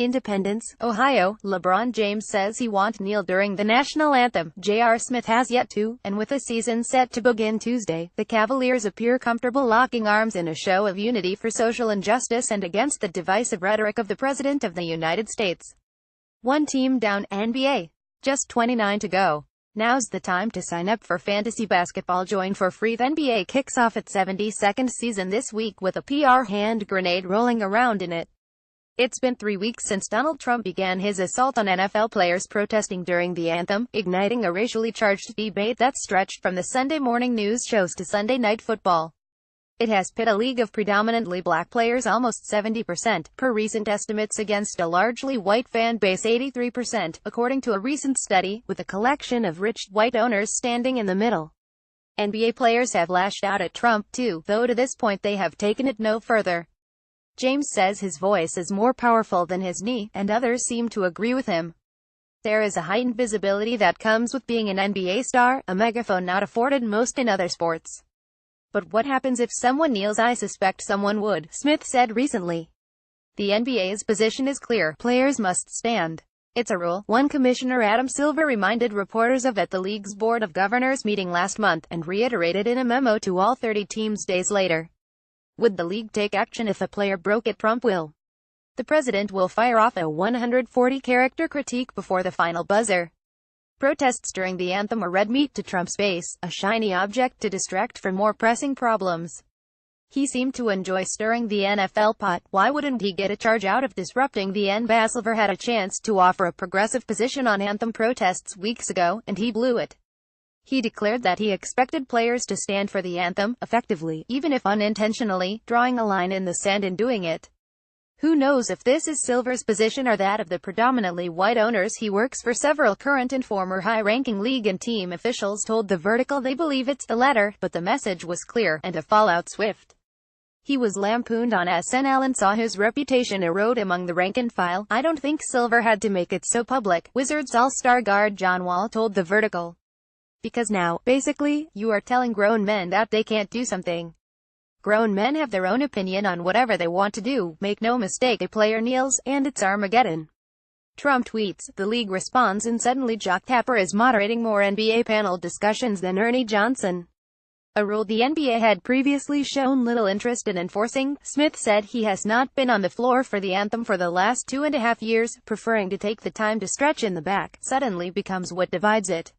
Independence, Ohio, LeBron James says he won't kneel during the national anthem. J.R. Smith has yet to, and with the season set to begin Tuesday, the Cavaliers appear comfortable locking arms in a show of unity for social injustice and against the divisive rhetoric of the President of the United States. One team down, NBA. Just 29 to go. Now's the time to sign up for fantasy basketball. Join for free. The NBA kicks off its 72nd season this week with a PR hand grenade rolling around in it. It's been 3 weeks since Donald Trump began his assault on NFL players protesting during the anthem, igniting a racially charged debate that stretched from the Sunday morning news shows to Sunday Night Football. It has pit a league of predominantly black players almost 70%, per recent estimates, against a largely white fan base 83%, according to a recent study, with a collection of rich, white owners standing in the middle. NBA players have lashed out at Trump too, though to this point they have taken it no further. James says his voice is more powerful than his knee, and others seem to agree with him. There is a heightened visibility that comes with being an NBA star, a megaphone not afforded most in other sports. But what happens if someone kneels? I suspect someone would, Smith said recently. The NBA's position is clear. Players must stand. It's a rule. One commissioner, Adam Silver, reminded reporters of at the league's Board of Governors meeting last month, and reiterated in a memo to all 30 teams days later. Would the league take action if a player broke it? Trump will. The president will fire off a 140-character critique before the final buzzer. Protests during the anthem are red meat to Trump's base, a shiny object to distract from more pressing problems. He seemed to enjoy stirring the NFL pot. Why wouldn't he get a charge out of disrupting the NBA? Silver had a chance to offer a progressive position on anthem protests weeks ago, and he blew it. He declared that he expected players to stand for the anthem, effectively, even if unintentionally, drawing a line in the sand in doing it. Who knows if this is Silver's position or that of the predominantly white owners he works for. Several current and former high-ranking league and team officials told The Vertical they believe it's the latter, but the message was clear, and a fallout swift. He was lampooned on SNL and saw his reputation erode among the rank and file. I don't think Silver had to make it so public, Wizards all-star guard John Wall told The Vertical. Because now, basically, you are telling grown men that they can't do something. Grown men have their own opinion on whatever they want to do. Make no mistake, a player kneels, and it's Armageddon. Trump tweets, the league responds, and suddenly Jock Tapper is moderating more NBA panel discussions than Ernie Johnson. A rule the NBA had previously shown little interest in enforcing. Smith said he has not been on the floor for the anthem for the last 2.5 years, preferring to take the time to stretch in the back, suddenly becomes what divides it.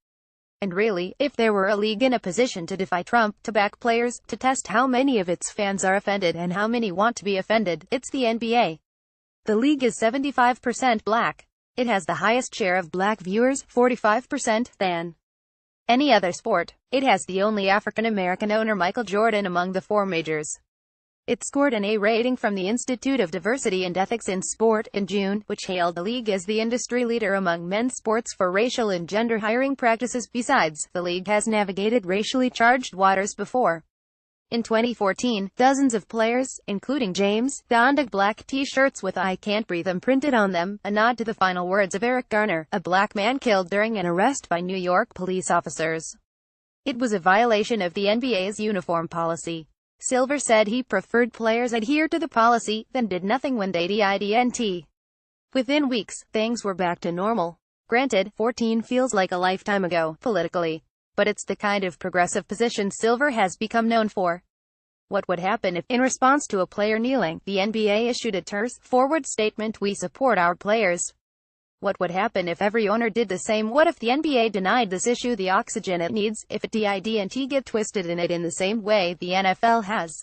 And really, if there were a league in a position to defy Trump, to back players, to test how many of its fans are offended and how many want to be offended, it's the NBA. The league is 75% black. It has the highest share of black viewers, 45%, than any other sport. It has the only African-American owner, Michael Jordan, among the 4 majors. It scored an A rating from the Institute of Diversity and Ethics in Sport in June, which hailed the league as the industry leader among men's sports for racial and gender hiring practices. Besides, the league has navigated racially charged waters before. In 2014, dozens of players, including James, donned black t-shirts with "I Can't Breathe" imprinted on them, a nod to the final words of Eric Garner, a black man killed during an arrest by New York police officers. It was a violation of the NBA's uniform policy. Silver said he preferred players adhere to the policy, then did nothing when they didn't. Within weeks, things were back to normal. Granted, 14 feels like a lifetime ago, politically. But it's the kind of progressive position Silver has become known for. What would happen if, in response to a player kneeling, the NBA issued a terse, forward statement: "We support our players"? What would happen if every owner did the same? What if the NBA denied this issue the oxygen it needs, if it didn't get twisted in it in the same way the NFL has?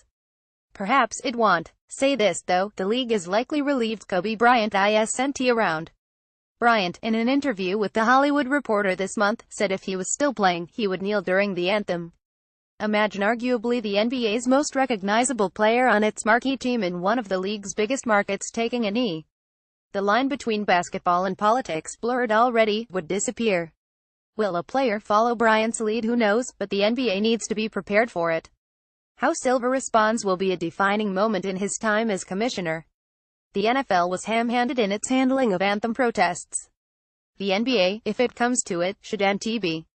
Perhaps it won't. Say this, though, the league is likely relieved Kobe Bryant isn't around. Bryant, in an interview with The Hollywood Reporter this month, said if he was still playing, he would kneel during the anthem. Imagine arguably the NBA's most recognizable player on its marquee team in one of the league's biggest markets taking a knee. The line between basketball and politics, blurred already, would disappear. Will a player follow Bryant's lead? Who knows, but the NBA needs to be prepared for it. How Silver responds will be a defining moment in his time as commissioner. The NFL was ham-handed in its handling of anthem protests. The NBA, if it comes to it, shouldn't be.